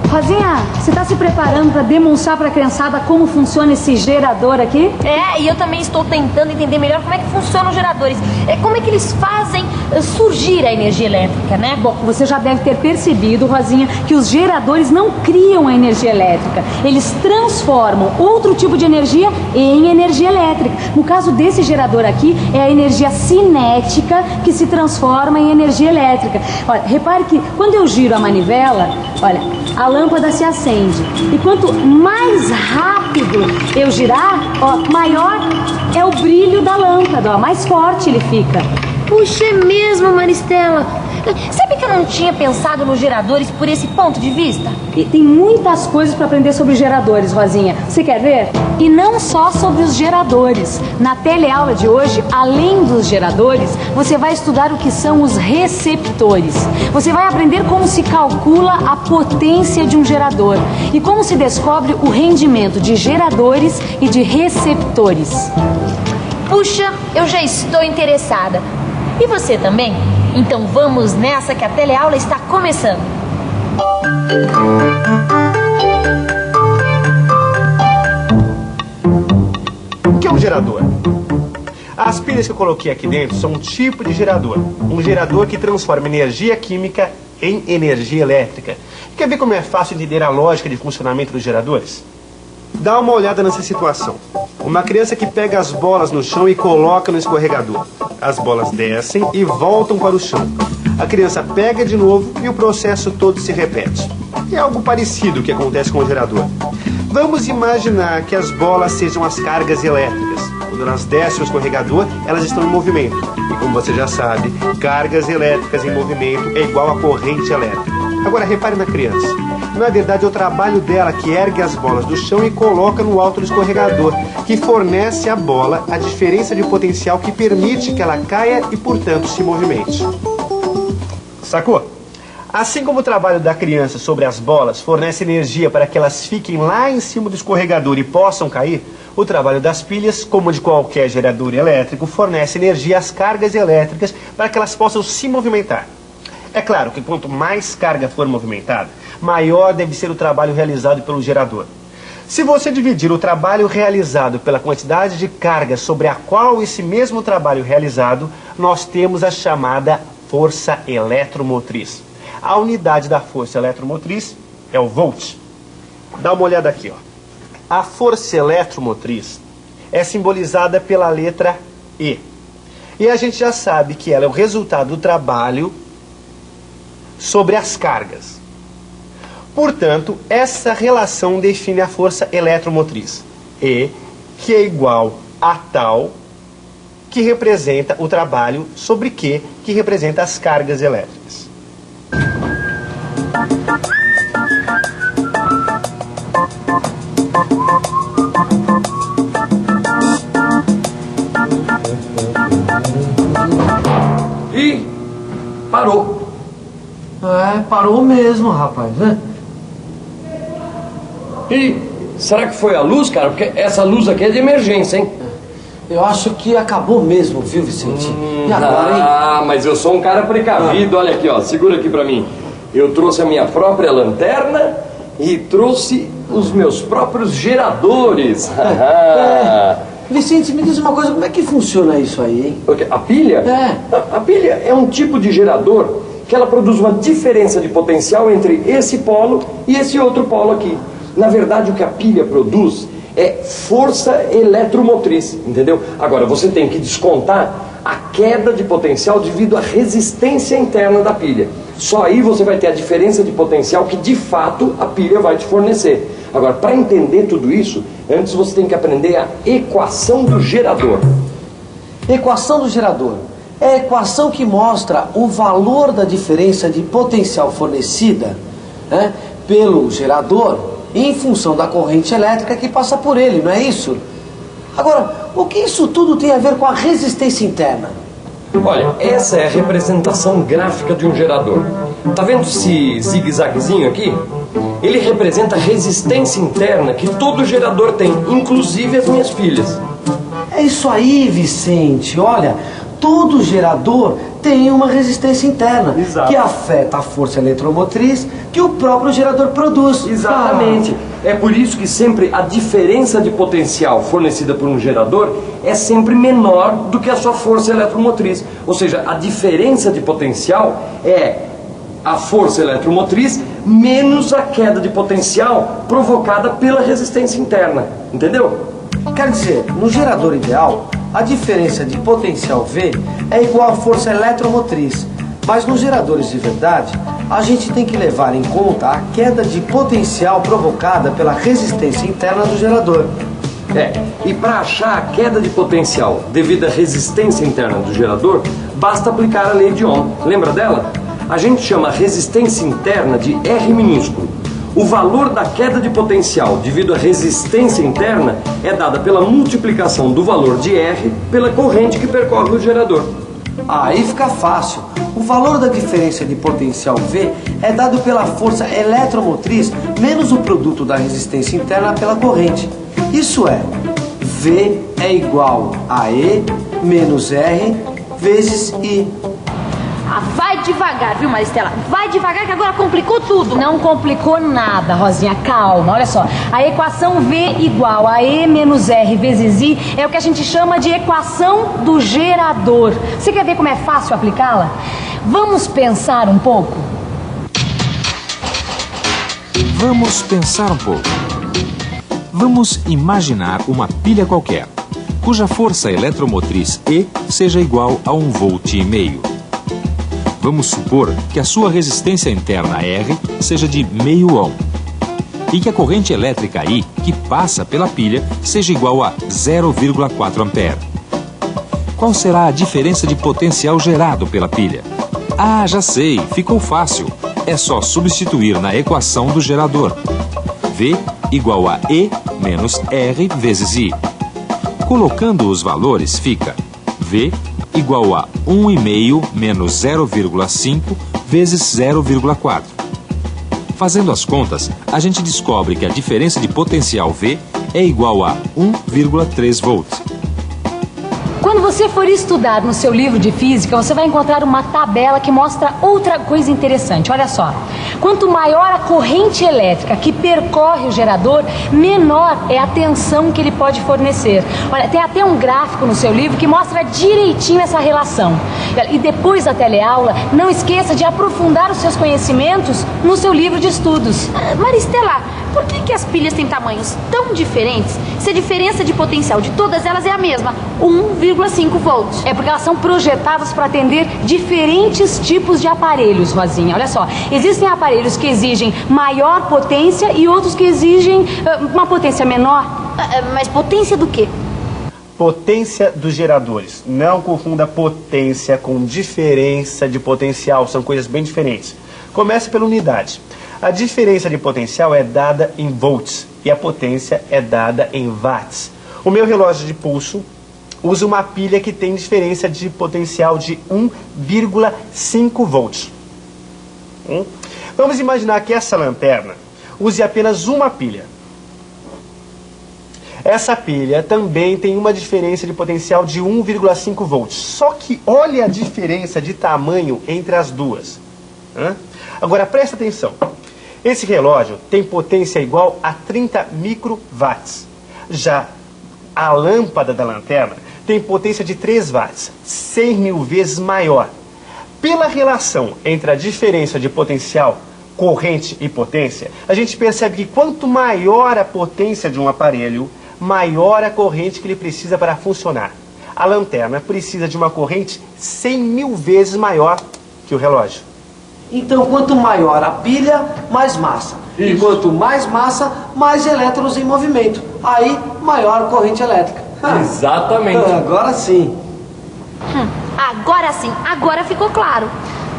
Rosinha, você está se preparando para demonstrar para a criançada como funciona esse gerador aqui? É, e eu também estou tentando entender melhor como é que funcionam os geradores. Como é que eles fazem surgir a energia elétrica, né? Bom, você já deve ter percebido, Rosinha, que os geradores não criam a energia elétrica. Eles transformam outro tipo de energia em energia elétrica. No caso desse gerador aqui, é a energia cinética que se transforma em energia elétrica. Olha, repare que quando eu giro a manivela, olha, a lâmpada se acende. E quanto mais rápido eu girar, ó, maior é o brilho da lâmpada, ó, mais forte ele fica. Puxa, é mesmo, Maristela. Sabe que eu não tinha pensado nos geradores por esse ponto de vista? E tem muitas coisas para aprender sobre geradores, Rosinha. Você quer ver? E não só sobre os geradores. Na teleaula de hoje, além dos geradores, você vai estudar o que são os receptores. Você vai aprender como se calcula a potência de um gerador e como se descobre o rendimento de geradores e de receptores. Puxa, eu já estou interessada. E você também? Então vamos nessa que a teleaula está começando. O que é um gerador? As pilhas que eu coloquei aqui dentro são um tipo de gerador. Um gerador que transforma energia química em energia elétrica. Quer ver como é fácil entender a lógica de funcionamento dos geradores? Dá uma olhada nessa situação. Uma criança que pega as bolas no chão e coloca no escorregador. As bolas descem e voltam para o chão. A criança pega de novo e o processo todo se repete. É algo parecido que acontece com o gerador. Vamos imaginar que as bolas sejam as cargas elétricas. Quando elas descem o escorregador, elas estão em movimento. E como você já sabe, cargas elétricas em movimento é igual a corrente elétrica. Agora repare na criança. Na verdade é o trabalho dela que ergue as bolas do chão e coloca no alto do escorregador, que fornece à bola a diferença de potencial que permite que ela caia e, portanto, se movimente. Sacou? Assim como o trabalho da criança sobre as bolas fornece energia para que elas fiquem lá em cima do escorregador e possam cair, o trabalho das pilhas, como de qualquer gerador elétrico, fornece energia às cargas elétricas para que elas possam se movimentar. É claro que quanto mais carga for movimentada, maior deve ser o trabalho realizado pelo gerador. Se você dividir o trabalho realizado pela quantidade de carga sobre a qual esse mesmo trabalho realizado, nós temos a chamada força eletromotriz. A unidade da força eletromotriz é o volt. Dá uma olhada aqui, ó. A força eletromotriz é simbolizada pela letra E. E a gente já sabe que ela é o resultado do trabalho sobre as cargas. Portanto, essa relação define a força eletromotriz. E, que é igual a tal, que representa o trabalho sobre Q, que representa as cargas elétricas. E parou. É, parou mesmo, rapaz, né? E será que foi a luz, cara? Porque essa luz aqui é de emergência, hein? Eu acho que acabou mesmo, viu, Vicente? E agora, hein? Ah, mas eu sou um cara precavido. Olha aqui, ó, segura aqui pra mim. Eu trouxe a minha própria lanterna e trouxe os meus próprios geradores. Vicente, me diz uma coisa, como é que funciona isso aí, hein? A pilha? É. A pilha é um tipo de gerador que ela produz uma diferença de potencial entre esse polo e esse outro polo aqui. Na verdade, o que a pilha produz é força eletromotriz, entendeu? Agora, você tem que descontar a queda de potencial devido à resistência interna da pilha. Só aí você vai ter a diferença de potencial que, de fato, a pilha vai te fornecer. Agora, para entender tudo isso, antes você tem que aprender a equação do gerador. Equação do gerador é a equação que mostra o valor da diferença de potencial fornecida, né, pelo gerador em função da corrente elétrica que passa por ele, não é isso? Agora, o que isso tudo tem a ver com a resistência interna? Olha, essa é a representação gráfica de um gerador. Tá vendo esse zigue-zaguezinho aqui? Ele representa a resistência interna que todo gerador tem, inclusive as minhas pilhas. É isso aí, Vicente. Olha, todo gerador tem uma resistência interna. Exato. Que afeta a força eletromotriz que o próprio gerador produz. Exatamente. É por isso que sempre a diferença de potencial fornecida por um gerador é sempre menor do que a sua força eletromotriz. Ou seja, a diferença de potencial é a força eletromotriz menos a queda de potencial provocada pela resistência interna. Entendeu? Quer dizer, no gerador ideal, a diferença de potencial V é igual à força eletromotriz. Mas nos geradores de verdade, a gente tem que levar em conta a queda de potencial provocada pela resistência interna do gerador. E para achar a queda de potencial devido à resistência interna do gerador, basta aplicar a lei de Ohm. Lembra dela? A gente chama a resistência interna de R minúsculo. O valor da queda de potencial devido à resistência interna é dada pela multiplicação do valor de R pela corrente que percorre o gerador. Aí fica fácil. O valor da diferença de potencial V é dado pela força eletromotriz menos o produto da resistência interna pela corrente. Isso é, V é igual a E menos R vezes I. Ah, vai devagar, viu, Maristela? Vai devagar que agora complicou tudo. Não complicou nada, Rosinha, calma, olha só. A equação V igual a E menos R vezes I é o que a gente chama de equação do gerador. Você quer ver como é fácil aplicá-la? Vamos pensar um pouco? Vamos pensar um pouco. Vamos imaginar uma pilha qualquer, cuja força eletromotriz E seja igual a 1,5 volt. Vamos supor que a sua resistência interna R seja de meio ohm e que a corrente elétrica I, que passa pela pilha, seja igual a 0,4 ampere. Qual será a diferença de potencial gerado pela pilha? Ah, já sei, ficou fácil. É só substituir na equação do gerador. V igual a E menos R vezes I. Colocando os valores, fica V igual a 1,5 menos 0,5 vezes 0,4. Fazendo as contas, a gente descobre que a diferença de potencial V é igual a 1,3 volts. Quando você for estudar no seu livro de física, você vai encontrar uma tabela que mostra outra coisa interessante. Olha só, quanto maior a corrente elétrica que percorre o gerador, menor é a tensão que ele pode fornecer. Olha, tem até um gráfico no seu livro que mostra direitinho essa relação. E depois da teleaula, não esqueça de aprofundar os seus conhecimentos no seu livro de estudos. Maristela, por que as pilhas têm tamanhos tão diferentes se a diferença de potencial de todas elas é a mesma, 1,5 volts? É porque elas são projetadas para atender diferentes tipos de aparelhos, Rosinha. Olha só, existem aparelhos que exigem maior potência e outros que exigem uma potência menor. Mas potência do quê? Potência dos geradores. Não confunda potência com diferença de potencial, são coisas bem diferentes. Começa pela unidade. A diferença de potencial é dada em volts e a potência é dada em watts. O meu relógio de pulso usa uma pilha que tem diferença de potencial de 1,5 volts. Vamos imaginar que essa lanterna use apenas uma pilha. Essa pilha também tem uma diferença de potencial de 1,5 volts. Só que olha a diferença de tamanho entre as duas. Agora presta atenção. Esse relógio tem potência igual a 30 microwatts. Já a lâmpada da lanterna tem potência de 3 watts, 100 mil vezes maior. Pela relação entre a diferença de potencial, corrente e potência, a gente percebe que quanto maior a potência de um aparelho, maior a corrente que ele precisa para funcionar. A lanterna precisa de uma corrente 100 mil vezes maior que o relógio. Então, quanto maior a pilha, mais massa. Isso. E quanto mais massa, mais elétrons em movimento. Aí, maior a corrente elétrica. Exatamente. Agora sim. Agora sim, agora ficou claro.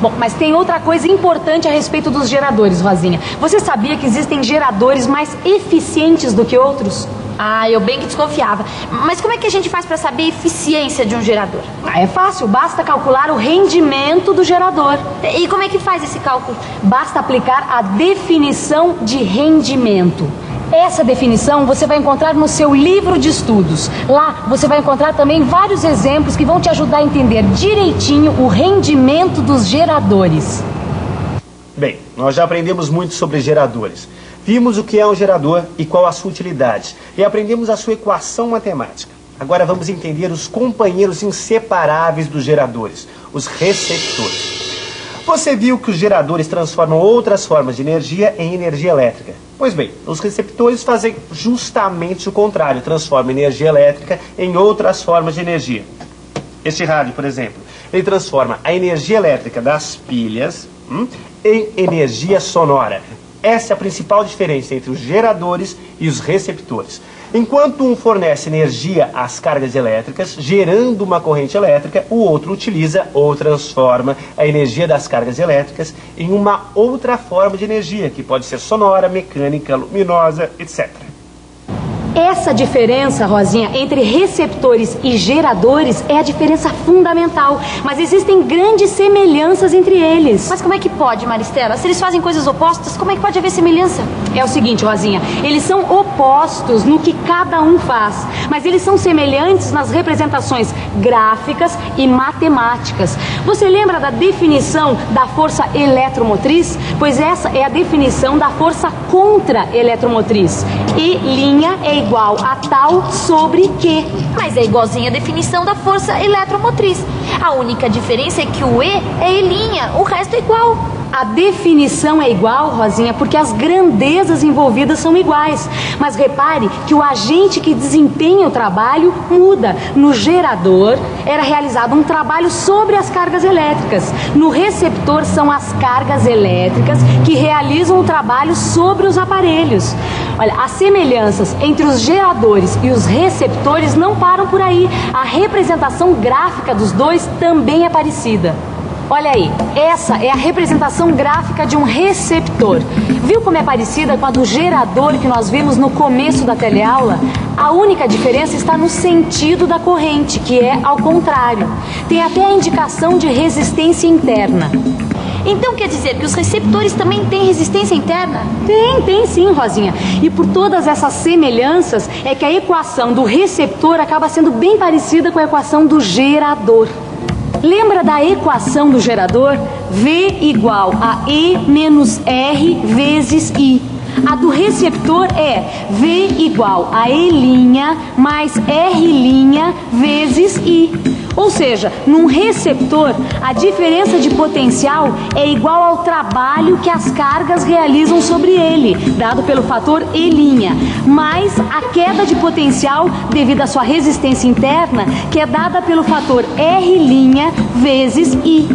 Bom, mas tem outra coisa importante a respeito dos geradores, Rosinha. Você sabia que existem geradores mais eficientes do que outros? Ah, eu bem que desconfiava. Mas como é que a gente faz para saber a eficiência de um gerador? É fácil, basta calcular o rendimento do gerador. E como é que faz esse cálculo? Basta aplicar a definição de rendimento. Essa definição você vai encontrar no seu livro de estudos. Lá você vai encontrar também vários exemplos que vão te ajudar a entender direitinho o rendimento dos geradores. Bem, nós já aprendemos muito sobre geradores. Vimos o que é um gerador e qual a sua utilidade. E aprendemos a sua equação matemática. Agora vamos entender os companheiros inseparáveis dos geradores, os receptores. Você viu que os geradores transformam outras formas de energia em energia elétrica. Pois bem, os receptores fazem justamente o contrário, transformam energia elétrica em outras formas de energia. Este rádio, por exemplo, ele transforma a energia elétrica das pilhas em energia sonora. Essa é a principal diferença entre os geradores e os receptores. Enquanto um fornece energia às cargas elétricas, gerando uma corrente elétrica, o outro utiliza ou transforma a energia das cargas elétricas em uma outra forma de energia, que pode ser sonora, mecânica, luminosa, etc. Essa diferença, Rosinha, entre receptores e geradores é a diferença fundamental. Mas existem grandes semelhanças entre eles. Mas como é que pode, Maristela? Se eles fazem coisas opostas, como é que pode haver semelhança? É o seguinte, Rosinha, eles são opostos no que cada um faz, mas eles são semelhantes nas representações gráficas e matemáticas. Você lembra da definição da força eletromotriz? Pois essa é a definição da força contra-eletromotriz. E' é igual a tal sobre que. Mas é igualzinha a definição da força eletromotriz. A única diferença é que o E é E', o resto é igual. A definição é igual, Rosinha, porque as grandezas envolvidas são iguais. Mas repare que o agente que desempenha o trabalho muda. No gerador era realizado um trabalho sobre as cargas elétricas. No receptor são as cargas elétricas que realizam o trabalho sobre os aparelhos. Olha, as semelhanças entre os geradores e os receptores não param por aí. A representação gráfica dos dois também é parecida. Olha aí, essa é a representação gráfica de um receptor. Viu como é parecida com a do gerador que nós vimos no começo da teleaula? A única diferença está no sentido da corrente, que é ao contrário. Tem até a indicação de resistência interna. Então quer dizer que os receptores também têm resistência interna? Tem sim, Rosinha. E por todas essas semelhanças é que a equação do receptor acaba sendo bem parecida com a equação do gerador. Lembra da equação do gerador? V igual a E menos R vezes I. A do receptor é V igual a E' mais R' vezes I. Ou seja, num receptor, a diferença de potencial é igual ao trabalho que as cargas realizam sobre ele, dado pelo fator E', mais a queda de potencial devido à sua resistência interna, que é dada pelo fator R' vezes I.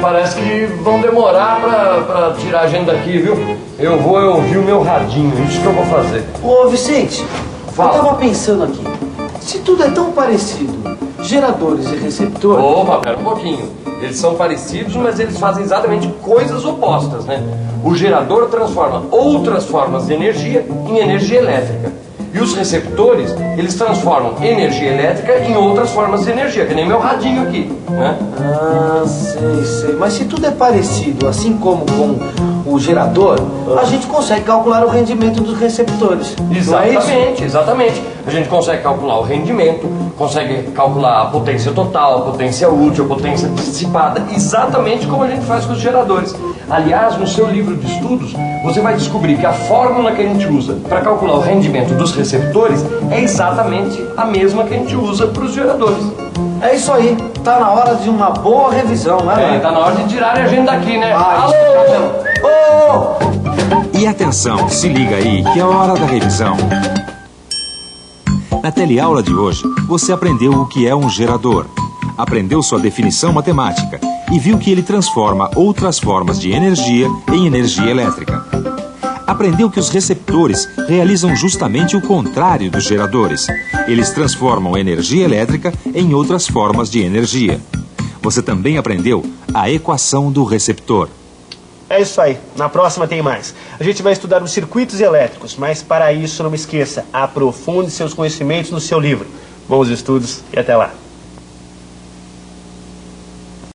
Parece que vão demorar pra tirar a gente daqui, viu? Eu vou ouvir o meu radinho, isso que eu vou fazer. Ô, Vicente, Fala. eu tava pensando aqui. Se tudo é tão parecido, geradores e receptores... Opa, pera um pouquinho. Eles são parecidos, mas eles fazem exatamente coisas opostas, né? O gerador transforma outras formas de energia em energia elétrica. E os receptores, eles transformam energia elétrica em outras formas de energia, que nem meu radinho aqui, né? Ah, sei. Mas se tudo é parecido, assim como com o gerador, a gente consegue calcular o rendimento dos receptores. Exatamente. A gente consegue calcular o rendimento, consegue calcular a potência total, a potência útil, a potência dissipada, exatamente como a gente faz com os geradores. Aliás, no seu livro de estudos, você vai descobrir que a fórmula que a gente usa para calcular o rendimento dos receptores é exatamente a mesma que a gente usa para os geradores. É isso aí, tá na hora de uma boa revisão, né? Tá na hora de tirarem a gente daqui, né? Alô! E atenção, se liga aí, que é a hora da revisão. Na teleaula de hoje, você aprendeu o que é um gerador, aprendeu sua definição matemática e viu que ele transforma outras formas de energia em energia elétrica. Aprendeu que os receptores realizam justamente o contrário dos geradores. Eles transformam energia elétrica em outras formas de energia. Você também aprendeu a equação do receptor. É isso aí. Na próxima tem mais. a gente vai estudar os circuitos elétricos, mas para isso não esqueça, aprofunde seus conhecimentos no seu livro. Bons estudos e até lá!